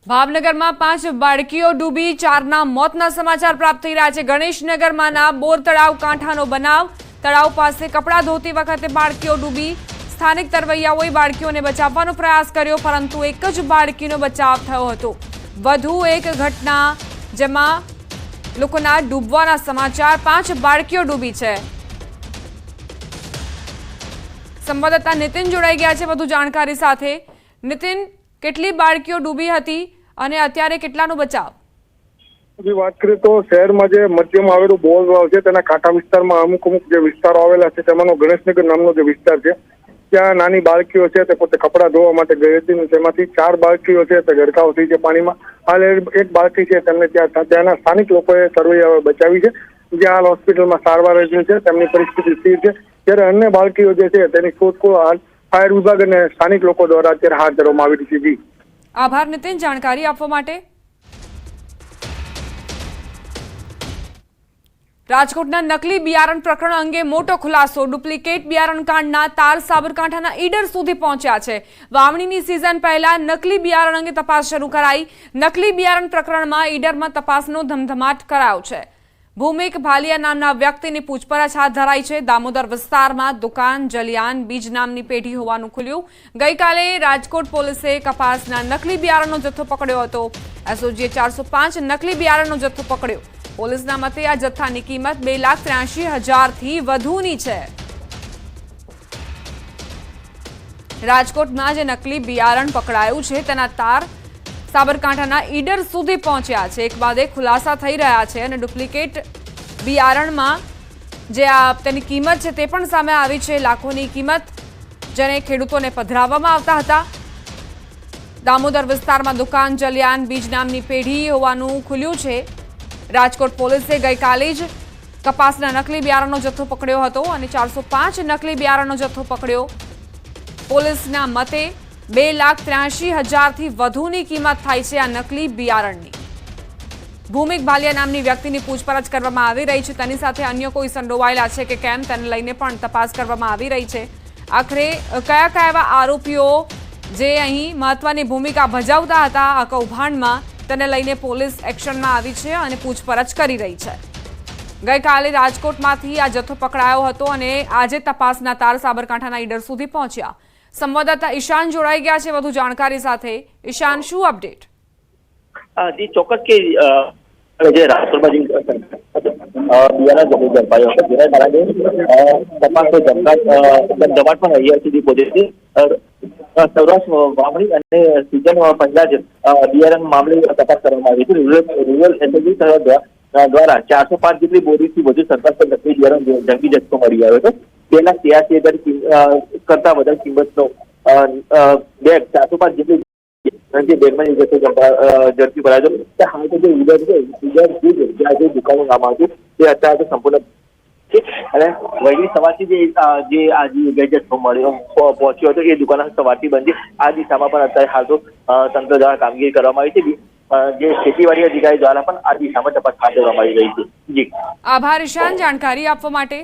ભાવનગરમાં 5 બાળકીઓ ડૂબી 4ના મોતના સમાચાર પ્રાપ્ત થઈ રહ્યા છે। ગણેશનગરમાંના બોર તળાવ કાંઠાનો બનાવ। તળાવ પાસે કપડાં ધોતી વખતે બાળકીઓ ડૂબી। સ્થાનિક તરવૈયાઓએ બાળકીઓને બચાવવાનો પ્રયાસ કર્યો, પરંતુ એક જ બાળકીનો બચાવ થયો હતો। વધુ એક ઘટના જેમાં લોકોના ડૂબવાના સમાચાર। 5 બાળકીઓ ડૂબી છે। સંવાદદાતા નીતિન જોડાઈ ગયા છે વધુ જાણકારી સાથે। નીતિન, કેટલી બાળકીઓ ડૂબી હતી અને અત્યારે કેટલાનો બચાવ? વાત કરીએ તો શહેરમાં જે મધ્યમાં આવેલું બોરવાવ છે તેના કાંઠા વિસ્તારમાં અમુક જે વિસ્તારો આવેલા છે તેમાંનો ગણેશનગર નામનો જે વિસ્તાર છે ત્યાં નાની બાળકીઓ છે તે પોતે કપડાં ધોવા માટે ગઈ હતી। તેમાંથી 4 બાળકીઓ છે તે ગરકાવ થઈ છે પાણીમાં। હાલ એક બાળકી છે તેમને ત્યાંના સ્થાનિક લોકોએ તરવૈયાઓએ બચાવી છે, જે હાલ હોસ્પિટલમાં સારવાર હેઠળ છે। તેમની પરિસ્થિતિ સ્થિર છે, જ્યારે અન્ય બાળકીઓ જે છે તેની શોધખોળ હાલ ફાયર વિભાગ અને સ્થાનિક લોકો દ્વારા અત્યારે હાથ ધરવામાં આવી રહી છે। આભાર નીતિન, જાણકારી આપવા માટે। રાજકોટના નકલી બિયારણ પ્રકરણ અંગે મોટો ખુલાસો। ડુપ્લિકેટ બિયારણ કાંડના તાર સાબરકાંઠાના ઈડર સુધી પહોંચ્યા છે। વાવણીની સિઝન પહેલા નકલી બિયારણ અંગે તપાસ શરૂ કરાઈ। નકલી બિયારણ પ્રકરણમાં ઈડરમાં તપાસનો ધમધમાટ કરાયો છે। ભૂમિક ભાલિયા નામના વ્યક્તિની પૂછપરછ હાથ ધરાઈ છે। દામોદર વિસ્તારમાં દુકાન જલિયાન બીજ નામની પેઢી હોવાનું ખુલ્યું। ગઈકાલે રાજકોટ પોલીસે કપાસના નકલી બિયારણનો જથ્થો પકડ્યો હતો। એસઓજીએ 405 નકલી બિયારણનો જથ્થો પકડ્યો। પોલીસના મતે આ જથ્થાની કિંમત 2,83,000 થી વધુની છે। રાજકોટમાં જે નકલી બિયારણ પકડાયું છે તેના તાર સાબરકાંઠાના ઈડર સુધી પહોંચ્યા છે। એક બાદ એક ખુલાસા થઈ રહ્યા છે અને ડુપ્લિકેટ બિયારણમાં જે તેની કિંમત છે તે પણ સામે આવી છે। લાખોની કિંમત જેને ખેડૂતોને પધરાવવામાં આવતા હતા। દામોદર વિસ્તારમાં દુકાન જલિયાન બીજ નામની પેઢી હોવાનું ખુલ્યું છે। રાજકોટ પોલીસે ગઈકાલે જ કપાસના નકલી બિયારણનો જથ્થો પકડ્યો હતો અને 405 નકલી બિયારણનો જથ્થો પકડ્યો। પોલીસના મતે 2,83,000 થી વધુની કિંમત થાય છે આ નકલી બિયારણની। ભૂમિક ભાલિયા નામની વ્યક્તિની પૂછપરછ કરવામાં આવી રહી છે। તેની સાથે અન્ય કોઈ સંડોવાયેલા છે કે કેમ તેને લઈને પણ તપાસ કરવામાં આવી રહી છે। આખરે કયા એવા આરોપીઓ જે અહીં મહત્વની ભૂમિકા ભજવતા હતા આ કૌભાંડમાં, તેને લઈને પોલીસ એક્શનમાં આવી છે અને પૂછપરછ કરી રહી છે। ગઈકાલે રાજકોટમાંથી આ જથ્થો પકડાયો હતો અને આજે તપાસના તાર સાબરકાંઠાના ઈડર સુધી પહોંચ્યા। સંવાદદાતા ઈશાન જોડાઈ ગયા છે વધુ જાણકારી સાથે। ઈશાન, શું અપડેટ? જી ચોક્કસ કે જે રાજકોટમાં બિયારણ ઝડપાયો હતો જેના કારણે તપાસનો ધમધમાટ પણ અહીંયા સુધી પહોંચ્યો છે। સૌરાષ્ટ્ર વાવણી અને સિઝન પહેલા જ બિયારણ મામલે તપાસ કરવામાં આવી હતી। રૂરલ એસઓજી દ્વારા 405 જેટલી બોરીથી વધુ સરકાર નકલી બિયારણ જંગી જથ્થો મળી આવ્યો હતો। 2,83,000 કરતા વધારે કિંમતનો બેગ 405 જેટલી જે બેગમાં જથ્થો ઝડપી ભરાયો હતો। હાલ તો જે ઈડર છે, જ્યાં જે દુકાનનું નામ હતું તે અત્યારે સંપૂર્ણ છે અને વહેલી સવારથી જે આ જથ્થો મળ્યો પહોંચ્યો હતો એ દુકાન સવારથી બંધ છે। આ દિશામાં પણ અત્યારે હાલ તો તંત્ર દ્વારા કામગીરી કરવામાં આવી છે। જે ખેતીવાડી અધિકારી દ્વારા પણ આ દિશામાં તપાસ હાથ ધરવામાં આવી રહી છે। જી આભાર ઈશાન, જાણકારી આપવા માટે।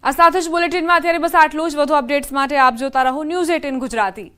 આ સાથે જ બુલેટિનમાં અત્યારે બસ આટલું જ। વધુ અપડેટ્સ માટે આપ જોતા રહો ન્યૂઝ 18 ગુજરાતી।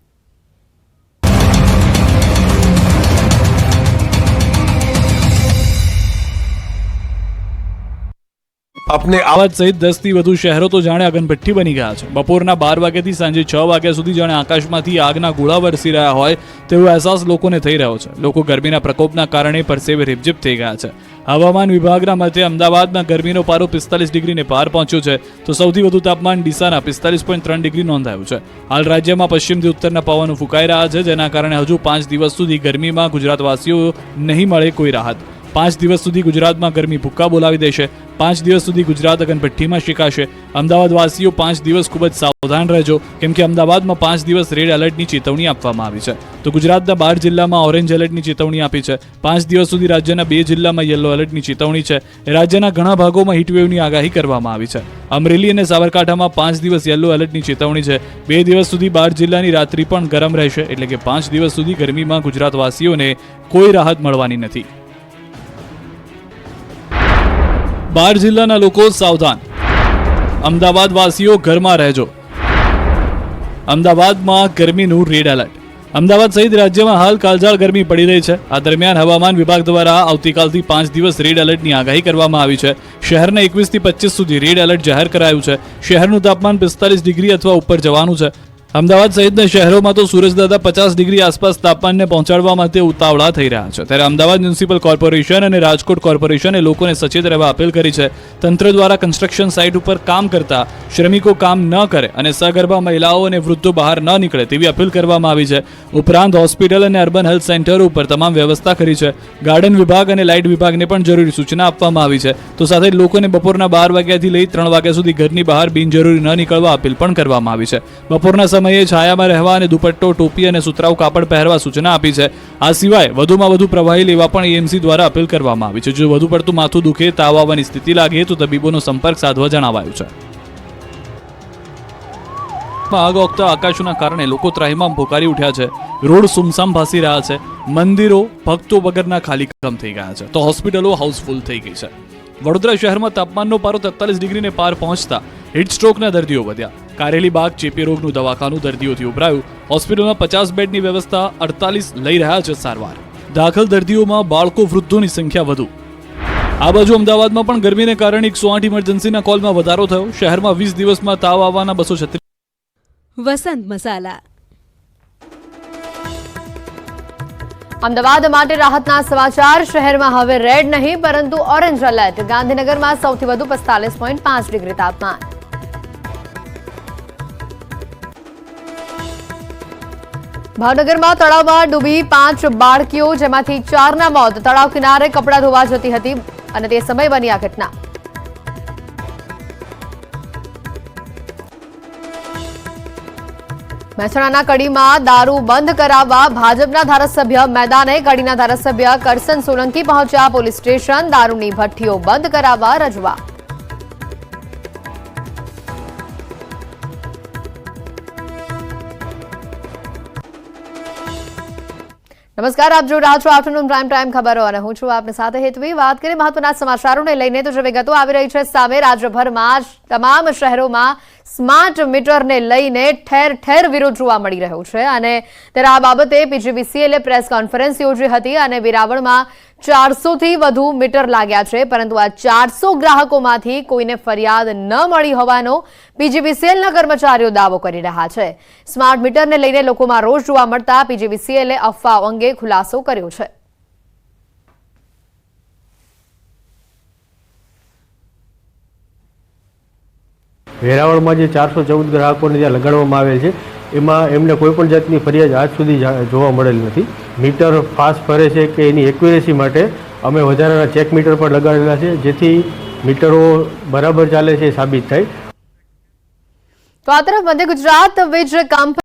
अपने अवध सहित 10 થી વધુ શહેરો તો જાણે અગનભઠ્ઠી બની ગયા છે। બપોરના 12 વાગ્યાથી સાંજે 6 વાગ્યા સુધી જાણે આકાશમાંથી આગના ગોળા વરસી રહ્યા હોય તેવો અહેસાસ લોકોને થઈ રહ્યો છે। લોકો ગરમીના પ્રકોપના કારણે પરસેવે રેબઝેબ થઈ ગયા છે। હવામાન વિભાગના મતે અમદાવાદમાં ગરમીનો પારો 45 ડિગ્રીને પાર પહોંચ્યો છે તો સૌથી વધુ તાપમાન ડીસાના 45.3 ડિગ્રી નોંધાયું છે। હાલ રાજ્યમાં પશ્ચિમથી ઉત્તરના પવનો ફૂંકાઈ રહ્યા છે, જેના કારણે હજુ 5 દિવસ સુધી ગરમીમાં ગુજરાતવાસીઓ નહીં મળે કોઈ રાહત। 5 દિવસ સુધી ગુજરાતમાં ગરમી ભૂક્કા બોલાવી દેશે। 5 દિવસ સુધી ગુજરાત અગનભઠ્ઠીમાં શેકાશે। અમદાવાદવાસીઓ 5 દિવસ ખૂબ જ સાવધાન રહેજો, કેમ કે અમદાવાદમાં 5 દિવસ રેડ એલર્ટની ચેતવણી આપવામાં આવી છે તો ગુજરાતના 12 જિલ્લામાં ઓરેન્જ એલર્ટની ચેતવણી આપી છે। 5 દિવસ સુધી રાજ્યના 2 જિલ્લામાં યલો એલર્ટની ચેતવણી છે। રાજ્યના ઘણા ભાગોમાં હીટવેવની આગાહી કરવામાં આવી છે। અમરેલી અને સાબરકાંઠામાં 5 દિવસ યલો એલર્ટની ચેતવણી છે। 2 દિવસ સુધી 12 જિલ્લાની રાત્રિ પણ ગરમ રહેશે, એટલે કે 5 દિવસ સુધી ગરમીમાં ગુજરાતવાસીઓને કોઈ રાહત મળવાની નથી। 12 જિલ્લાના લોકો સાવધાન, અમદાવાદ વાસીઓ ઘરમાં રહેજો। અમદાવાદમાં ગરમીનું રેડ એલર્ટ. અમદાવાદ સહિત રાજ્યમાં હાલ કાળઝાળ ગરમી પડી રહી છે. આ દરમિયાન હવામાન વિભાગ દ્વારા આવતીકાલથી 5 દિવસ રેડ એલર્ટની આગાહી કરવામાં આવી છે. શહેરને 21 થી 25 સુધી રેડ એલર્ટ જાહેર કરાયું છે. શહેરનું તાપમાન 45 ડિગ્રી અથવા ઉપર જવાનું છે. અમદાવાદ સહિતના શહેરોમાં તો સૂરજદાદા 50 ડિગ્રી આસપાસ તાપમાનને પહોંચાડવા માટે ઉતાવળા થઈ રહ્યા છે. ત્યારે અમદાવાદ મ્યુનિસિપલ કોર્પોરેશન અને રાજકોટ કોર્પોરેશને લોકોને સચેત રહેવા અપીલ કરી છે. તંત્ર દ્વારા કન્સ્ટ્રક્શન સાઇટ ઉપર કામ કરતા શ્રમિકો કામ ન કરે અને સગર્ભા મહિલાઓ અને વૃદ્ધો બહાર ન નીકળે તેવી અપીલ કરવામાં આવી છે. ઉપરાંત હોસ્પિટલ અને અર્બન હેલ્થ સેન્ટરો ઉપર તમામ વ્યવસ્થા કરી છે. ગાર્ડન વિભાગ અને લાઇટ વિભાગને પણ જરૂરી સૂચના આપવામાં આવી છે. તો સાથે લોકોને બપોરના 12 વાગ્યાથી લઈ 3 વાગ્યા સુધી ઘરની બહાર બિનજરૂરી ન નીકળવા અપીલ પણ કરવામાં આવી છે. બપોરના સમયે છાયામાં રહેવા અને દુપટ્ટો, ટોપી અને સુતરાઉ કાપડ પહેરવા સૂચના આપી છે. આ સિવાય વધુમાં વધુ પ્રવાહી લેવા પણ એએમસી દ્વારા અપીલ કરવામાં આવી છે. જો વધુ પડતું માથું દુખે, તાવ આવવાની સ્થિતિ લાગે તો તબીબોનો સંપર્ક સાધવા જણાવાયું છે. આગ ઓગતા આકાશના કારણે લોકો ત્રાહિમામ પોકારી ઉઠ્યા છે. રોડ સુમસામ ભાસી રહ્યા છે. મંદિરો ભક્તો વગરના ખાલીકમ થઈ ગયા છે તો હોસ્પિટલો હાઉસફુલ થઈ ગઈ છે. વડોદરા શહેરમાં તાપમાનનો પારો 43 ડિગ્રીને પાર પહોંચતા હીટ સ્ટ્રોકના દર્દીઓ વધ્યા. કારેલી બાગ ચેપી રોગનું દવાખાનું દર્દીઓથી ઉભરાયું. હોસ્પિટલમાં 50 બેડની વ્યવસ્થા, 48 લઈ રહ્યા છે સારવાર. દાખલ દર્દીઓમાં બાળકો, વૃદ્ધોની સંખ્યા વધુ. આ બાજુ અમદાવાદમાં પણ ગરમીને કારણે 108 ઇમરજન્સીના કોલમાં વધારો થયો. શહેરમાં 20 દિવસમાં તાવ આવવાના 236. વસંત મસાલા. અમદાવાદ માટે રાહતના સમાચાર. શહેરમાં હવે રેડ નહીં પરંતુ ઓરેન્જ એલર્ટ. ગાંધીનગરમાં સૌથી વધુ 45.5 ડિગ્રી તાપમાન. ભાવનગરમાં તળાવમાં ડૂબી 5 બાળકીઓ, જેમાંથી 4ના મોત. તળાવ કિનારે કપડાં ધોવા જતી હતી અને તે સમયે બની આ ઘટના. મહેસાણાના કડીમાં દારૂ બંધ કરાવવા ભાજપના ધારાસભ્ય મેદાને. કડીના ધારાસભ્ય કરસન સોલંકી પહોંચ્યા પોલીસ સ્ટેશન. દારૂની ભઠ્ઠીઓ બંધ કરાવવા રજૂઆત. નમસ્કાર, આપ જોઈ રહ્યા છો આફ્ટરનૂન પ્રાઇમ ટાઈમ ખબરો અને હું છું આપની સાથે હેતવી. વાત કરીએ મહત્વના સમાચારોને લઈને તો જે વિગતો આવી રહી છે સામે. રાજ્યભરમાં તમામ શહેરોમાં સ્માર્ટ મીટરને લઈને ઠેર ઠેર વિરોધ જોવા મળી રહ્યો છે અને ત્યારે આ બાબતે પીજીવીસીએલે પ્રેસ કોન્ફરન્સ યોજી હતી અને વેરાવળમાં 400 થી વધુ મીટર લાગ્યા છે, પરંતુ આ 400 ગ્રાહકોમાંથી કોઈને ફરિયાદ ન મળી હોવાનો પીજીવીસીએલના કર્મચારીઓ દાવો કરી રહ્યા છે. સ્માર્ટ મીટરને લઈને લોકોમાં રોષ જોવા મળતા પીજીવીસીએલે અફવાઓ અંગે ખુલાસો કર્યો છે. વેરાવળમાં જે 414 ગ્રાહકોને જ્યાં લગાડવામાં આવેલ છે એમાં એમને કોઈ પણ જાતની ફરિયાદ આજ સુધી જોવા મળેલ નથી. મીટર ફાસ્ટ ફરે છે કે એની એક્યુરેસી માટે અમે વધારાના ચેક મીટર પણ લગાડેલા છે જેથી મીટરો બરાબર ચાલે છે સાબિત થાય. તો આ તરફ મધ્ય ગુજરાત વીજ કંપની